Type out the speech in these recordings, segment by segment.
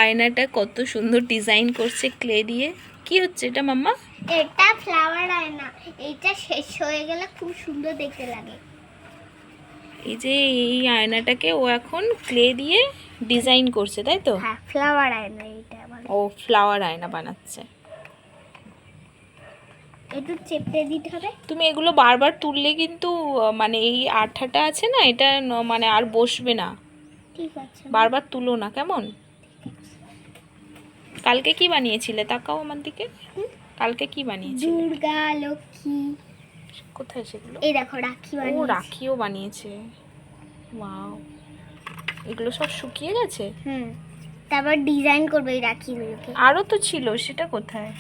আয়নাটা কত সুন্দর ডিজাইন করছে ক্লে দিয়ে। কি হচ্ছে এটা মাম্মা? এটা ফ্লাওয়ার আয়না। এটা শেষ হয়ে গেলে খুব সুন্দর দেখতে লাগে। এই যে এই আয়নাটাকে ও এখন ক্লে দিয়ে ডিজাইন করছে, তাই তো? হ্যাঁ, ফ্লাওয়ার আয়না এটা। ও ফ্লাওয়ার আয়না বানাচ্ছে। একটু চেপে দিতে হবে। তুমি এগুলো বারবার তুললে কিন্তু মানে এই আঠাটা আছে না, এটা মানে আর বসবে না। ঠিক আছে, বারবার তুলো না, কেমন? কালকে কি বানিয়েছিলে? তাকাও আমার দিকে। কালকে কি বানিয়েছিলে? দুর্গা লক্ষ্মী। কোথায় সেগুলো? এই দেখো রাখি ও বানিয়েছি। রাখিও বানিয়েছে। ওয়াও, এগুলো সব শুকিয়ে গেছে। তারপর ডিজাইন করবে এই রাখিগুলোকে। আরও তো ছিল, সেটা কোথায়?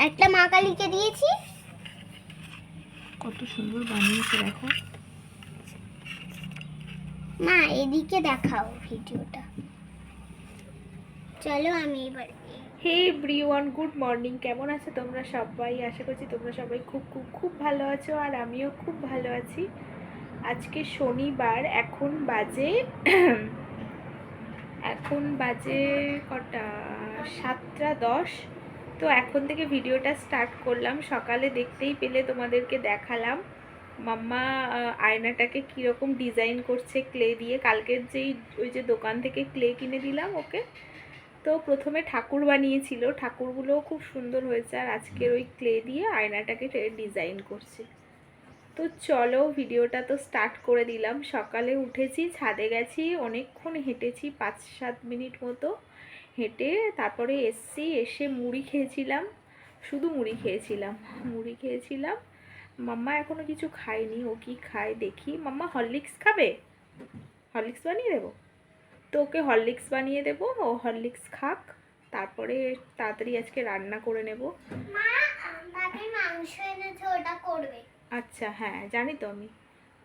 একটা মা কালীকে দিয়েছি। কত সুন্দর বানিয়েছে দেখো। মা এদিকে দেখাও ভিডিওটা। চলো আমি এবার। Hey everyone, good morning. কেমন আছো তোমরা সবাই? আশা করছি তোমরা সবাই খুব খুব খুব ভালো আছো, আর আমিও খুব ভালো আছি। আজকে শনিবার, এখন বাজে কটা? 7:10। তো এখন থেকে ভিডিওটা স্টার্ট করলাম। সকালে দেখতেই পেলে, তোমাদেরকে দেখালাম মাম্মা আয়নাটাকে কীরকম ডিজাইন করছে ক্লে দিয়ে। কালকের ওই যে দোকান থেকে ক্লে কিনে দিলাম ওকে, তো প্রথমে ঠাকুর বানিয়েছিল, ঠাকুরগুলোও খুব সুন্দর হয়েছে, আর আজকের ওই ক্লে দিয়ে আয়নাটাকে ডিজাইন করছে। তো চলো ভিডিওটা তো স্টার্ট করে দিলাম। সকালে উঠেছি, ছাদে গেছি, অনেকক্ষণ হেঁটেছি, 5-7 মিনিট মতো হেঁটে তারপরে এসে মুড়ি খেয়েছিলাম, শুধু মুড়ি খেয়েছিলাম। মাম্মা এখনো কিছু খায়নি, ও কি খায় দেখি। মাম্মা হরলিক্স খাবে? হরলিক্স বানিয়ে দেবো তো ওকে, হরলিক্স বানিয়ে দেবো, ও হরলিক্স খাক, তারপরে তাড়াতাড়ি আজকে রান্না করে নেব। মা বাবা মাংস এনেছে, ওটা করবে। আচ্ছা হ্যাঁ, জানি তো আমি।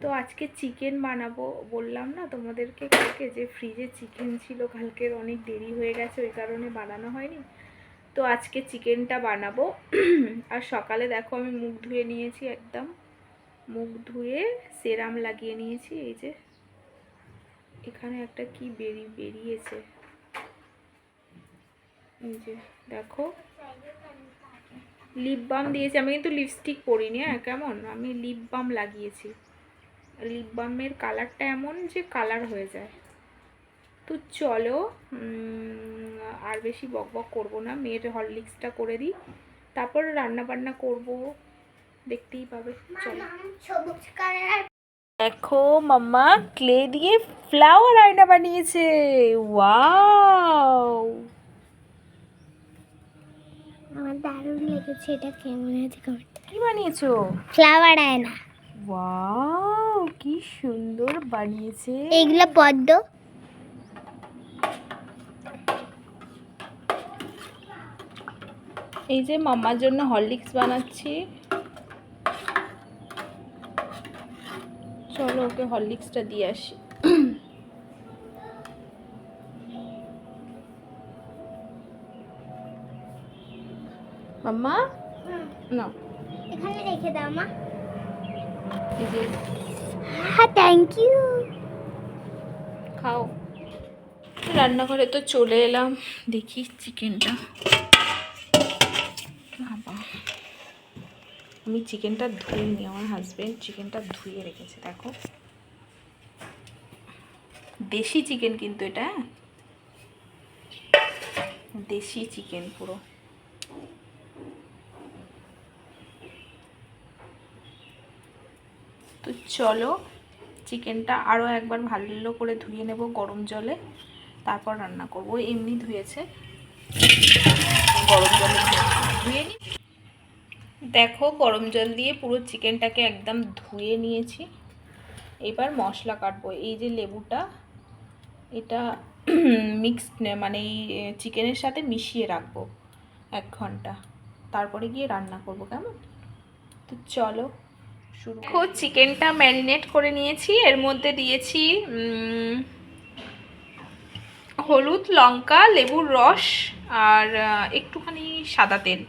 তো আজকে চিকেন বানাবো, বললাম না তোমাদেরকে কালকে যে ফ্রিজে চিকেন ছিল, কালকের অনেক দেরি হয়ে গেছে, ওই কারণে বানানো হয়নি। তো আজকে চিকেনটা বানাবো। আর সকালে দেখো আমি মুখ ধুয়ে নিয়েছি, একদম মুখ ধুয়ে সেরাম লাগিয়ে নিয়েছি। এই যে এখানে একটা কি বেরিয়েছে, এই যে দেখো, লিপ বাম দিয়েছি আমি, কিন্তু লিপস্টিক পরিনি। হ্যাঁ, কেমন আমি লিপ বাম লাগিয়েছি। লিপ বামের কালারটা এমন যে কালার হয়ে যায়। তো চলো আর বেশি বকবক করবো না, মেয়ের হরলিক্সটা করে দিই, তারপর রান্না বান্না করবো, দেখতেই পাবে। চলো। দেখো মাম্মা ক্লে দিয়ে ফ্লাওয়ার আয়না বানিয়েছে। ওয়াও, আমার দারুণ লেগেছে। এটা কেমন আছে করতে? কি বানিয়েছো? ফ্লাওয়ার আয়না। ওয়াও, কি সুন্দর বানিয়েছে। এইগুলো পদ্ম। এই যে মাম্মার জন্য হরলিক্স বানাচ্ছি। চলো ওকে হরলিক্সটা দিয়ে আসি। মাম্মা না, এখানে রেখে দাও মা। এই যে হ্যাঁ, থ্যাংক ইউ। খাও। রান্নাঘরে তো চলে এলাম, দেখি চিকেনটা। বাবা, আমি চিকেনটা ধুইনি, আমার হাজবেন্ড চিকেনটা ধুয়ে রেখেছে। দেখো, দেশি চিকেন কিন্তু এটা, দেশি চিকেন পুরো। তো চলো চিকেনটা আরও একবার ভালো করে ধুয়ে নেব গরম জলে, তারপর রান্না করব। এমনি ধুয়েছে, গরম জলে ধুয়ে নিই। দেখো গরম জল দিয়ে পুরো চিকেনটাকে একদম ধুয়ে নিয়েছি। এবার মশলা কাটবো। এই যে লেবুটা, এটা মিক্সড মানে এই চিকেনের সাথে মিশিয়ে রাখবো 1 ঘন্টা, তারপরে গিয়ে রান্না করব, কেমন? তো চলো শুরু। চিকেনটা ম্যারিনেট করে নিয়েছি, এর মধ্যে দিয়েছি হলুদ, লঙ্কা, লেবুর রস আর একটুখানি সাদা তেল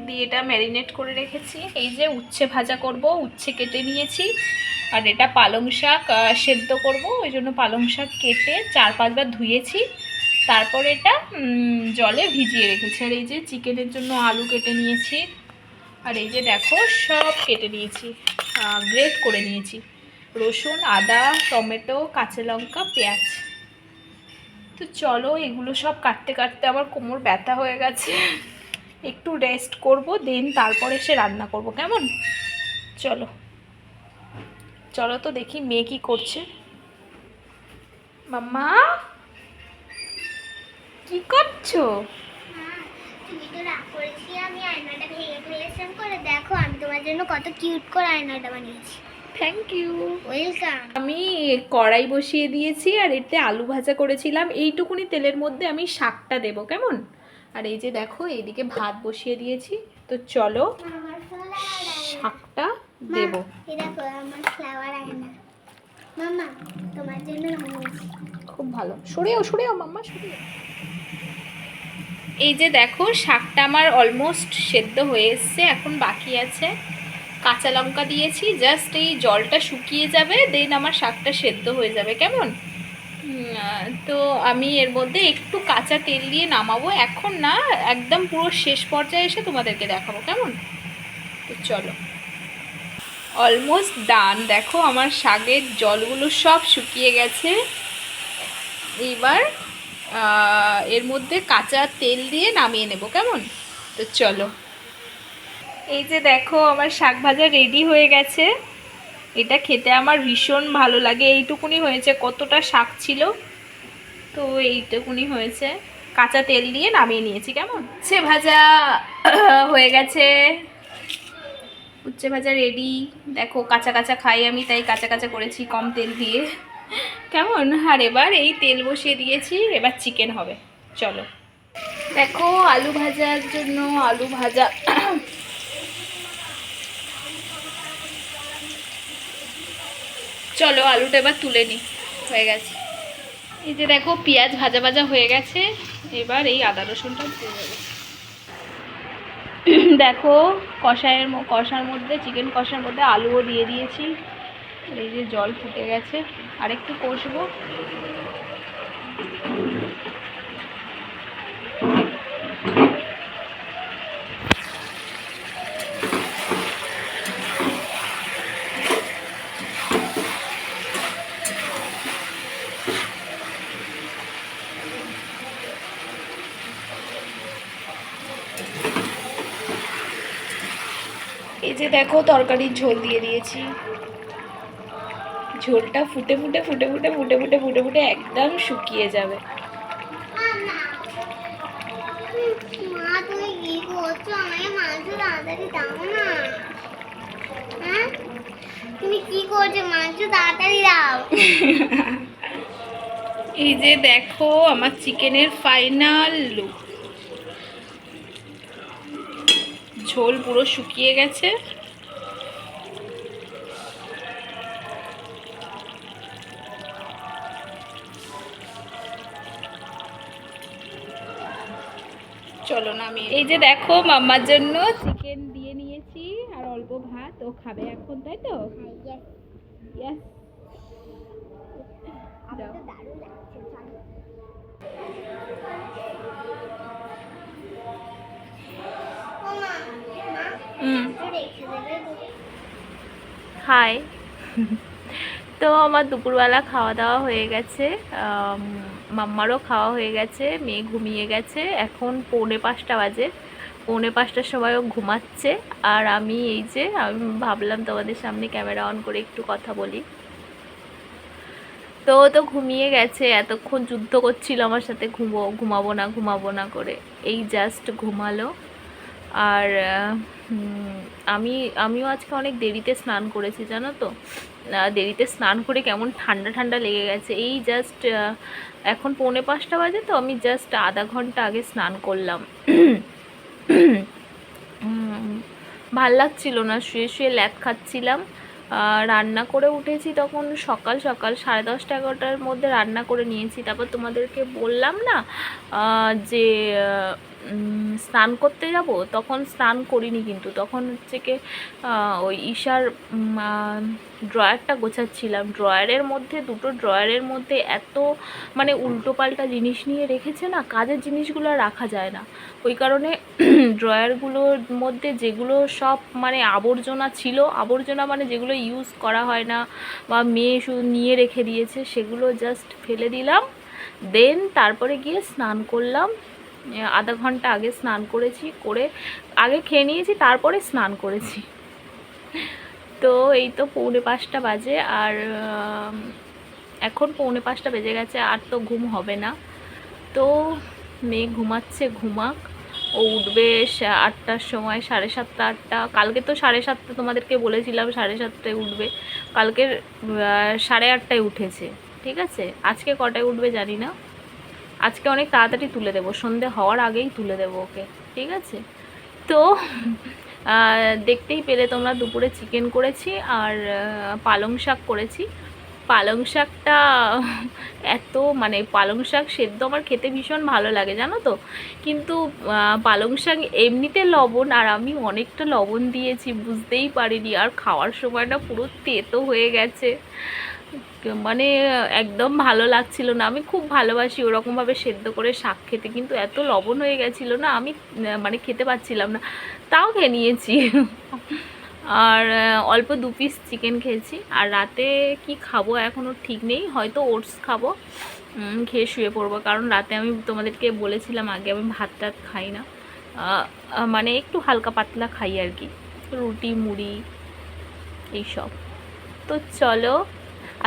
দিয়ে এটা ম্যারিনেট করে রেখেছি। এই যে উচ্ছে ভাজা করব, উচ্ছে কেটে নিয়েছি, আর এটা পালং শাক সেদ্ধ করব, ওই জন্য পালং শাক কেটে 4-5 বার ধুয়েছি, তারপর এটা জলে ভিজিয়ে রেখেছি। আর এই যে চিকেনের জন্য আলু কেটে নিয়েছি, আর এই যে দেখো সব কেটে নিয়েছি, গ্রেট করে নিয়েছি, রসুন, আদা, টমেটো, কাঁচা লঙ্কা, পেঁয়াজ। তো চলো এগুলো সব কাটতে কাটতে আমার কোমর ব্যথা হয়ে গেছে, একটু রেস্ট করব, দেন তারপর এসে রান্না করব, কেমন? চলো চলো তো দেখি মেয়ে কি করছে। মাম্মা কি করছো? তুমি তো রাগ করেছি, আমি আয়নাটা ভেঙে ফেলেছিলাম করে দেখো আমি তোমার জন্য কত কিউট করে আয়নাটা বানিয়েছি। Thank you. ওয়েলকাম। আমি কড়াই বসিয়ে দিয়েছি, আর এতে আলু ভাজা করেছিলাম, এইটুকুনি তেলের মধ্যে আমি শাকটা দেবো, কেমন? আর এই যে দেখো এইদিকে ভাত বসিয়ে দিয়েছি, তো চলো শাকটা দেবো। এই দেখো আমার ফ্লাওয়ার আয়না মাম্মা তোমার জন্য বানিয়েছি। খুব ভালো, সরেও মাম্মা সরেও। এই যে দেখো শাকটা আমার অলমোস্ট সেদ্ধ হয়ে এসছে, এখন বাকি আছে কাঁচা লঙ্কা দিয়েছি, জাস্ট এই জলটা শুকিয়ে যাবে, দেন আমার শাকটা সেদ্ধ হয়ে যাবে, কেমন? তো আমি এর মধ্যে একটু কাঁচা তেল দিয়ে নামাবো, এখন না, একদম পুরো শেষ পর্যায়ে এসে তোমাদেরকে দেখাবো, কেমন? তো চলো, অলমোস্ট ডান, দেখো আমার শাকের জলগুলো সব শুকিয়ে গেছে। এইবার এর মধ্যে কাঁচা তেল দিয়ে নামিয়ে নেব, কেমন? তো চলো, এই যে দেখো আমার শাক ভাজা রেডি হয়ে গেছে। এটা খেতে আমার ভীষণ ভালো লাগে, এইটুকুনি হয়েছে, কতটা শাক ছিল, তো এইটুকুনি হয়েছে, কাঁচা তেল দিয়ে নামিয়ে নিয়েছি, কেমন? উচ্ছে ভাজা হয়ে গেছে, উচ্ছে ভাজা রেডি। দেখো কাঁচা কাঁচা খাই আমি, তাই কাঁচা কাঁচা করেছি কম তেল দিয়ে, কেমন? আর এবার এই তেল বসিয়ে দিয়েছি, এবার চিকেন হবে, চলো। দেখো আলু ভাজার জন্য আলু ভাজা চলো আলুটা এবার তুলে নিই, হয়ে গেছে। এই যে দেখো পেঁয়াজ ভাজা ভাজা হয়ে গেছে, এবার এই আদা রসুনটা দিয়ে দেবো। দেখো কষার মধ্যে, চিকেন কষার মধ্যে আলুও দিয়ে দিয়েছি, এই যে জল ফুটে গেছে, আর একটু কষবো। এই যে দেখো তরকারির ঝোল দিয়ে দিয়েছি, ঝোলটা ফুটে ফুটে ফুটে ফুটে ফুটে ফুটে ফুটে ফুটে একদম শুকিয়ে যাবে। মা তুমি কি করছো? আমাকে মাংস তাড়াতাড়ি দাও না। হ্যাঁ তুমি কি করছো? মাংস তাড়াতাড়ি দাও। এই যে দেখো আমার চিকেনের ফাইনাল লুক, ঝোল পুরো শুকিয়ে গেছে। চলো নামি। এই যে দেখো মাম্মার জন্য চিকেন দিয়ে নিয়েছি, আর অল্প ভাত, ও খাবে এখন, তাই তো? Yes. আমার তো দারুণ লাগছে। ও মা রেখে দেবে। হাই। তো আমার দুপুরবেলা খাওয়া দাওয়া হয়ে গেছে, মাম্মারও খাওয়া হয়ে গেছে, মেয়ে ঘুমিয়ে গেছে, এখন 4:45 বাজে, 4:45টার সময় ও ঘুমাচ্ছে। আর আমি এই যে আমি ভাবলাম তোমাদের সামনে ক্যামেরা অন করে একটু কথা বলি। তো তো ঘুমিয়ে গেছে, এতক্ষণ যুদ্ধ করছিল আমার সাথে, ঘুমাবো না করে, এই জাস্ট ঘুমালো। আর আমিও আজকে অনেক দেরিতে স্নান করেছি, জানো তো, দেরিতে স্নান করে কেমন ঠান্ডা ঠান্ডা লেগে গেছে। এই জাস্ট এখন 4:45 বাজে, তো আমি জাস্ট আধা ঘন্টা আগে স্নান করলাম। ভাল লাগছিল না, শুয়ে শুয়ে ল্যাদ খাচ্ছিলাম। রান্না করে উঠেছি তখন সকাল সকাল 10:30 11টার মধ্যে রান্না করে নিয়েছি। তারপর তোমাদেরকে বললাম না যে স্নান করতে যাব তখন স্নান করিনি, কিন্তু তখন হচ্ছে কি ওই ঈশার ড্রয়ারটা গোছাচ্ছিলাম। ড্রয়ারের মধ্যে, দুটো ড্রয়ারের মধ্যে এত মানে উল্টোপাল্টা জিনিস নিয়ে রেখেছে না, কাজের জিনিসগুলো আর রাখা যায় না। ওই কারণে ড্রয়ারগুলোর মধ্যে যেগুলো সব মানে আবর্জনা ছিল, আবর্জনা মানে যেগুলো ইউজ করা হয় না বা মেয়ে শুধু নিয়ে রেখে দিয়েছে, সেগুলো জাস্ট ফেলে দিলাম। দেন তারপরে গিয়ে স্নান করলাম। আধা ঘন্টা আগে স্নান করেছি, করে আগে খেয়ে নিয়েছি, তারপরে স্নান করেছি। তো এই তো 4:45 বাজে, আর এখন 4:45 বেজে গেছে, আর তো ঘুম হবে না। তো মেয়ে ঘুমাচ্ছে, ঘুমাক। ও উঠবে 8টার সময়, 7:30 8টা। কালকে তো 7:30 তোমাদেরকে বলেছিলাম 7:30টায় উঠবে, কালকের 8:30টায় উঠেছে। ঠিক আছে, আজকে কটায় উঠবে জানি না। আজকে অনেক তাড়াতাড়ি তুলে দেবো, সন্ধে হওয়ার আগেই তুলে দেবো ওকে। ঠিক আছে, তো দেখতেই পেলে তোমরা দুপুরে চিকেন করেছি আর পালং শাক করেছি। পালং শাকটা এত মানে পালং শাক সেদ্ধ আমার খেতে ভীষণ ভালো লাগে জানো তো, কিন্তু পালং শাক এমনিতে লবণ, আর আমি অনেকটা লবণ দিয়েছি, বুঝতেই পারিনি, আর খাওয়ার সময়টা পুরো তেতো হয়ে গেছে, মানে একদম ভালো লাগছিল না। আমি খুব ভালোবাসি ওরকমভাবে সেদ্ধ করে শাক খেতে, কিন্তু এত লবণ হয়ে গেছিলো না, আমি মানে খেতে পাচ্ছিলাম না, তাও খেয়ে নিয়েছি। আর অল্প 2 পিস চিকেন খেয়েছি। আর রাতে কি খাবো এখনও ঠিক নেই, হয়তো ওটস খাবো, খেয়ে শুয়ে পড়বো। কারণ রাতে আমি তোমাদেরকে বলেছিলাম আগে, আমি ভাত টাত খাই না, মানে একটু হালকা পাতলা খাই আর কি, রুটি মুড়ি এইসব। তো চলো,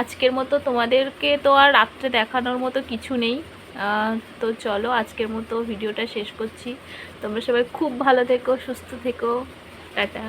আজকের মতো, তোমাদেরকে তো আর রাত্রে দেখানোর মতো কিছু নেই, তো চলো আজকের মতো ভিডিওটা শেষ করছি। তোমরা সবাই খুব ভালো থেকো, সুস্থ থেকো, টাটা।